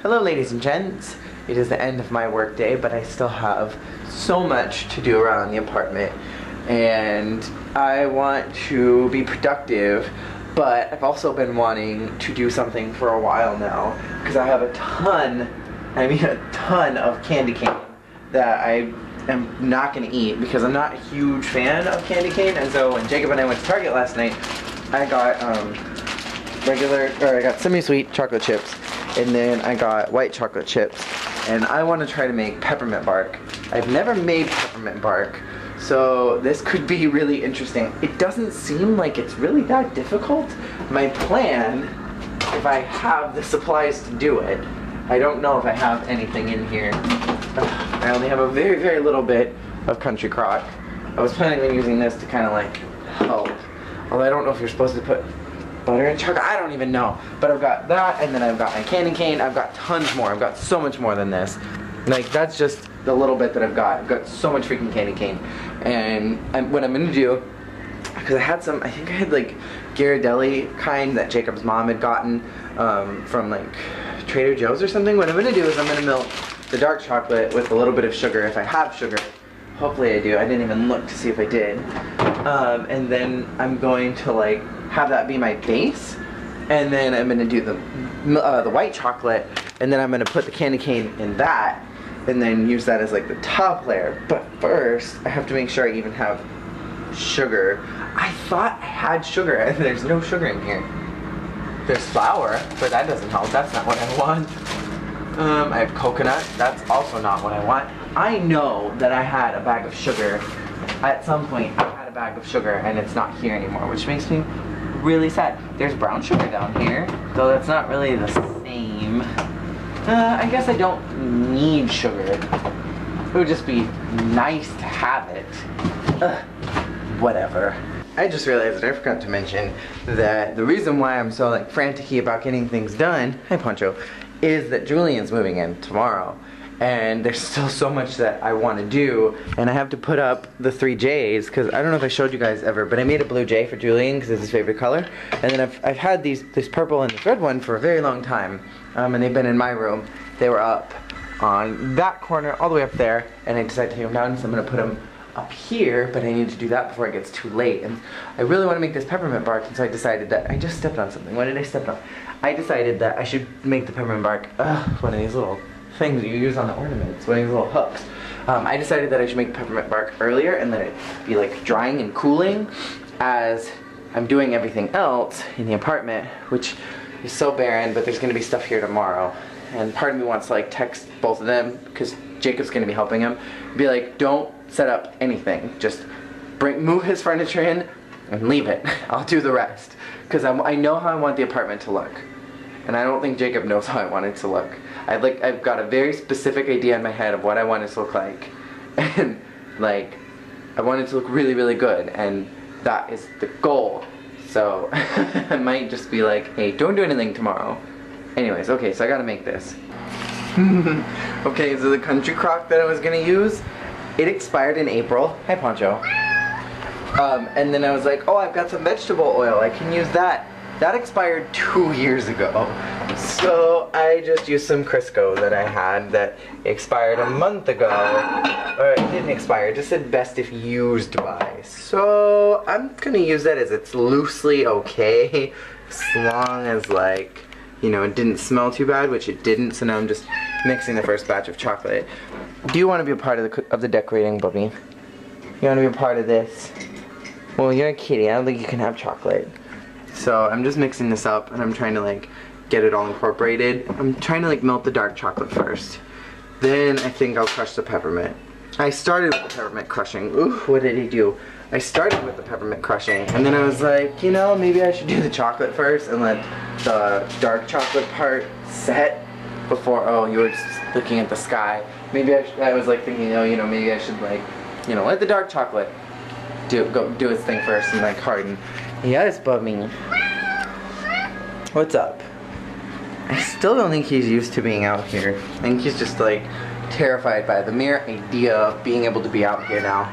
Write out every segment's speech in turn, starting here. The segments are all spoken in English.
Hello ladies and gents, it is the end of my work day, but I still have so much to do around the apartment and I want to be productive, but I've also been wanting to do something for a while now because I have a ton of candy cane that I am not going to eat because I'm not a huge fan of candy cane. And so when Jacob and I went to Target last night, I got I got semi-sweet chocolate chips, and then I got white chocolate chips, and I want to try to make peppermint bark. I've never made peppermint bark, so this could be really interesting. It doesn't seem like it's really that difficult. My plan, if I have the supplies to do it, I don't know if I have anything in here. I only have a very, very little bit of country crock. I was planning on using this to kind of like help, although I don't know if you're supposed to put butter and chocolate, I don't even know. But I've got that, and then I've got my candy cane. I've got tons more. I've got so much more than this. Like, that's just the little bit that I've got. I've got so much freaking candy cane. And what I'm gonna do, because I had some, I think I had like Ghirardelli kind that Jacob's mom had gotten from like Trader Joe's or something. What I'm gonna do is I'm gonna melt the dark chocolate with a little bit of sugar, if I have sugar. Hopefully I do. I didn't even look to see if I did. And then I'm going to like have that be my base, and then I'm gonna do the white chocolate, and then I'm gonna put the candy cane in that, and then use that as like the top layer. But first, I have to make sure I even have sugar. I thought I had sugar, and there's no sugar in here. There's flour, but that doesn't help. That's not what I want. I have coconut. That's also not what I want. I know that I had a bag of sugar. At some point, I had a bag of sugar, and it's not here anymore, which makes me really sad. There's brown sugar down here, though that's not really the same. I guess I don't need sugar. It would just be nice to have it. Whatever. I just realized that I forgot to mention that the reason why I'm so like frantic-y about getting things done, hi Poncho, is that Julian's moving in tomorrow. And there's still so much that I want to do, and I have to put up the 3 J's, because I don't know if I showed you guys ever, but I made a blue J for Julian because it's his favorite color, and then I've had this purple and this red one for a very long time, and they've been in my room. They were up on that corner all the way up there, and I decided to take them down, so I'm going to put them up here, but I need to do that before it gets too late. And I really want to make this peppermint bark, and so I decided that I just stepped on something. What did I step on? I decided that I should make the peppermint bark one of these little things you use on the ornaments, one of these little hooks. I decided that I should make peppermint bark earlier and let it be like drying and cooling as I'm doing everything else in the apartment, which is so barren, but there's going to be stuff here tomorrow. And part of me wants to like text both of them, because Jacob's going to be helping him, be like, don't set up anything, just move his furniture in and leave it. I'll do the rest, because I know how I want the apartment to look, and I don't think Jacob knows how I want it to look. I've got a very specific idea in my head of what I want it to look like, and like I want it to look really, really good, and that is the goal. So I might just be like, hey, don't do anything tomorrow. Anyways, okay, so I gotta make this. Okay, so the country crock that I was gonna use, it expired in April. Hi Poncho. And then I was like, oh, I've got some vegetable oil, I can use that. That expired 2 years ago. So I just used some Crisco that I had that expired a month ago. Or it didn't expire, it just said best if used by. So I'm gonna use that as it's loosely okay, as long as like, you know, it didn't smell too bad, which it didn't, so now I'm just mixing the first batch of chocolate. Do you want to be a part of the decorating, Bubby? You want to be a part of this? Well, you're a kitty, I don't think you can have chocolate. So I'm just mixing this up, and I'm trying to like get it all incorporated. I'm trying to like melt the dark chocolate first. Then I think I'll crush the peppermint. I started with the peppermint crushing. Ooh, what did he do? I started with the peppermint crushing, and then I was like, you know, maybe I should do the chocolate first and let the dark chocolate part set before, oh, you were just looking at the sky. Maybe I was like thinking, oh, you know, maybe I should like, you know, let the dark chocolate go do its thing first and like harden. Yes, Bubby. What's up? I still don't think he's used to being out here. I think he's just like terrified by the mere idea of being able to be out here now.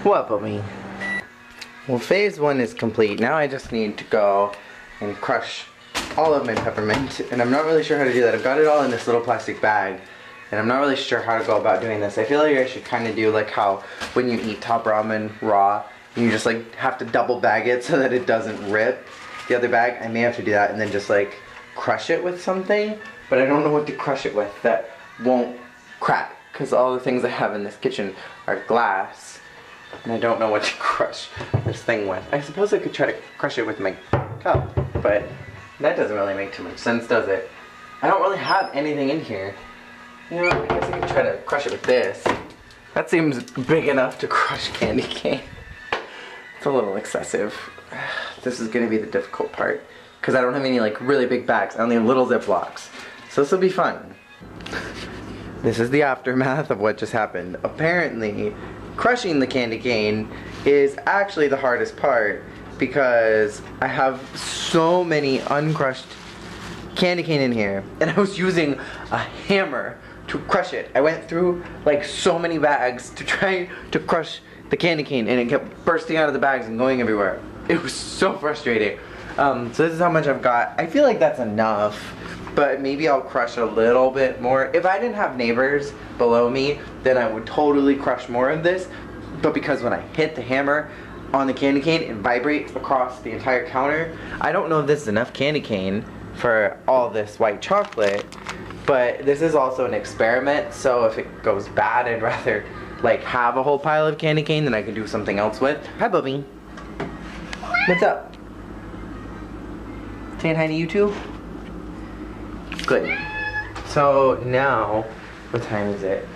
What, Bubby? Well, phase 1 is complete. Now I just need to go and crush all of my peppermint, and I'm not really sure how to do that. I've got it all in this little plastic bag, and I'm not really sure how to go about doing this. I feel like I should kind of do like how when you eat top ramen raw, you just like have to double bag it so that it doesn't rip the other bag. I may have to do that and then just like crush it with something, but I don't know what to crush it with that won't crack, because all the things I have in this kitchen are glass, and I don't know what to crush this thing with. I suppose I could try to crush it with my cup, but that doesn't really make too much sense, does it? I don't really have anything in here. You know, I guess I could try to crush it with this. That seems big enough to crush candy cane. It's a little excessive. This is gonna be the difficult part, because I don't have any like really big bags. I only have little Ziplocs. So this will be fun. This is the aftermath of what just happened. Apparently, crushing the candy cane is actually the hardest part, because I have so many uncrushed candy cane in here, and I was using a hammer to crush it. I went through like so many bags to try to crush the candy cane, and it kept bursting out of the bags and going everywhere. It was so frustrating. So this is how much I've got. I feel like that's enough, but maybe I'll crush a little bit more. If I didn't have neighbors below me, then I would totally crush more of this, but because when I hit the hammer on the candy cane, it vibrates across the entire counter. I don't know if this is enough candy cane for all this white chocolate, but this is also an experiment, so if it goes bad, I'd rather like have a whole pile of candy cane than I can do something else with. Hi, Bubby. What's up? Saying hi to you too? Good. So now, what time is it?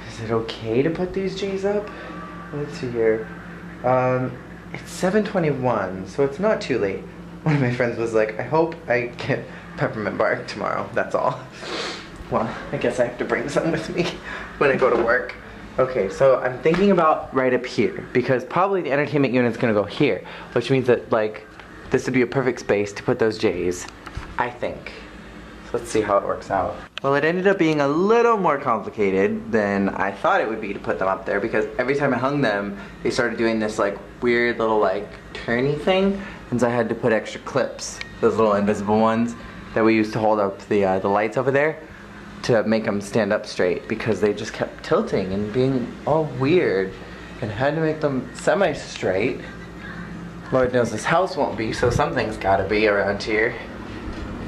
Is it okay to put these J's up? Let's see here. It's 7:21, so it's not too late. One of my friends was like, I hope I get Peppermint Bark tomorrow, that's all. Well, I guess I have to bring some with me when I go to work. Okay, so I'm thinking about right up here, because probably the entertainment unit's gonna go here, which means that like, this would be a perfect space to put those J's, I think. So let's see how it works out. Well, it ended up being a little more complicated than I thought it would be to put them up there, because every time I hung them, they started doing this like weird little like turny thing, and so I had to put extra clips, those little invisible ones that we used to hold up the lights over there, to make them stand up straight, because they just kept tilting and being all weird, and had to make them semi-straight. Lord knows this house won't be, so something's gotta be around here.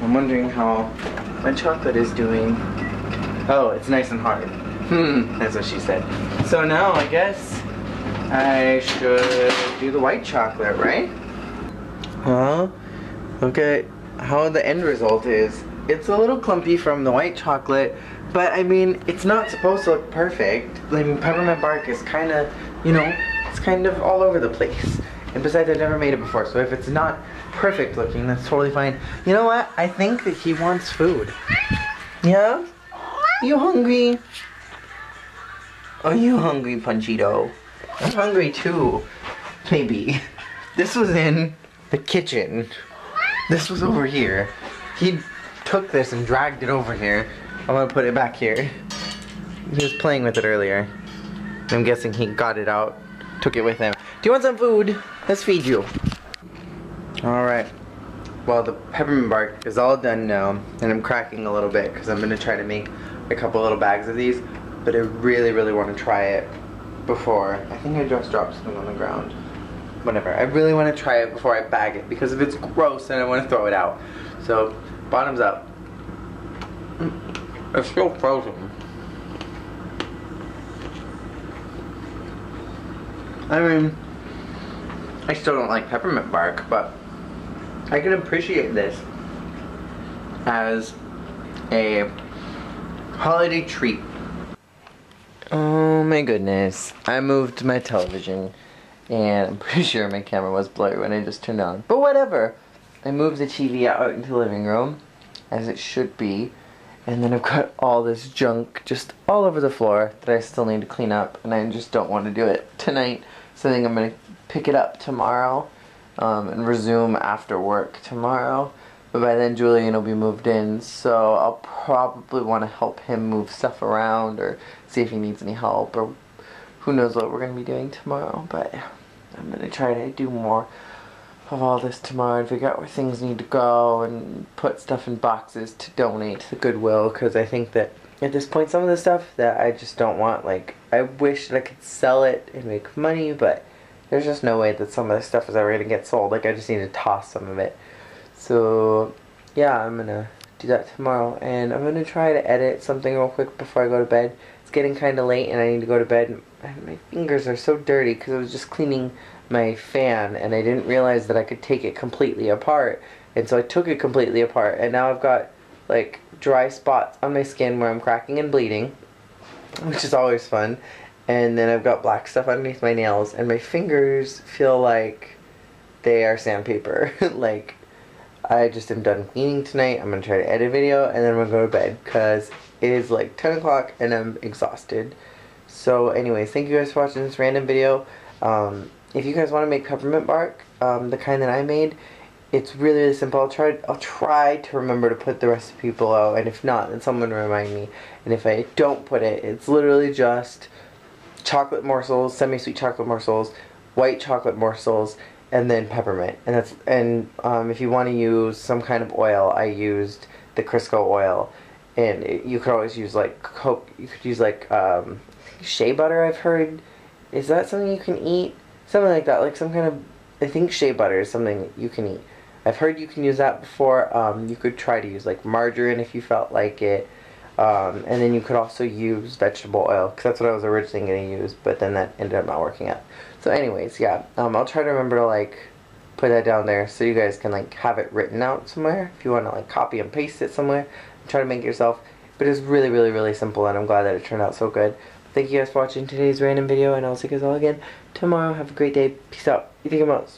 I'm wondering how my chocolate is doing. Oh, it's nice and hard. That's what she said. So now I guess I should do the white chocolate, right? Well, look at how the end result is. It's a little clumpy from the white chocolate, but I mean, it's not supposed to look perfect. I mean, Peppermint Bark is kind of, you know, it's kind of all over the place. And besides, I've never made it before, so if it's not perfect looking, that's totally fine. You know what? I think that he wants food. Yeah? You hungry? Are you hungry, Punchito? I'm hungry too. Maybe. This was in the kitchen. This was over here. He took this and dragged it over here. I'm gonna put it back here. He was playing with it earlier. I'm guessing he got it out, took it with him. Do you want some food? Let's feed you. Alright. Well, the peppermint bark is all done now, and I'm cracking a little bit because I'm gonna try to make a couple little bags of these, but I really, really want to try it before. I think I just dropped something on the ground. Whatever. I really want to try it before I bag it, because if it's gross, then I want to throw it out. So, bottoms up. It's still frozen. I mean, I still don't like peppermint bark, but I can appreciate this as a holiday treat. Oh my goodness. I moved my television, and I'm pretty sure my camera was blurry when I just turned on. But whatever. I moved the TV out into the living room, as it should be. And then I've got all this junk just all over the floor that I still need to clean up, and I just don't want to do it tonight. So I think I'm going to pick it up tomorrow and resume after work tomorrow. But by then Julian will be moved in, so I'll probably want to help him move stuff around or see if he needs any help, or who knows what we're going to be doing tomorrow. But I'm going to try to do more of all this tomorrow and figure out where things need to go and put stuff in boxes to donate to the Goodwill, because I think that at this point some of the stuff that I just don't want, like, I wish that I could sell it and make money, but there's just no way that some of the stuff is ever going to get sold. Like, I just need to toss some of it. So yeah, I'm gonna do that tomorrow, and I'm gonna try to edit something real quick before I go to bed. It's getting kind of late and I need to go to bed, and my fingers are so dirty because I was just cleaning my fan and I didn't realize that I could take it completely apart, and so I took it completely apart, and now I've got like dry spots on my skin where I'm cracking and bleeding, which is always fun, and then I've got black stuff underneath my nails, and my fingers feel like they are sandpaper. Like, I just am done cleaning tonight. I'm going to try to edit a video, and then I'm going to go to bed because it is like 10 o'clock and I'm exhausted. So anyways, thank you guys for watching this random video. If you guys want to make peppermint bark, the kind that I made, it's really, really simple. I'll try to remember to put the recipe below, and if not, then someone remind me. And if I don't put it, it's literally just chocolate morsels, semi-sweet chocolate morsels, white chocolate morsels, and then peppermint. And if you want to use some kind of oil, I used the Crisco oil, and you could always use like you could use like shea butter, I've heard. Is that something you can eat? Something like that, like some kind of, I think shea butter is something you can eat. I've heard you can use that before. You could try to use like margarine if you felt like it. And then you could also use vegetable oil, because that's what I was originally going to use, but then that ended up not working out. So anyways, yeah, I'll try to remember to like put that down there so you guys can like have it written out somewhere if you want to like copy and paste it somewhere and try to make it yourself. But it's really, really, really simple, and I'm glad that it turned out so good. Thank you guys for watching today's random video, and I'll see you guys all again tomorrow. Have a great day. Peace out. You think about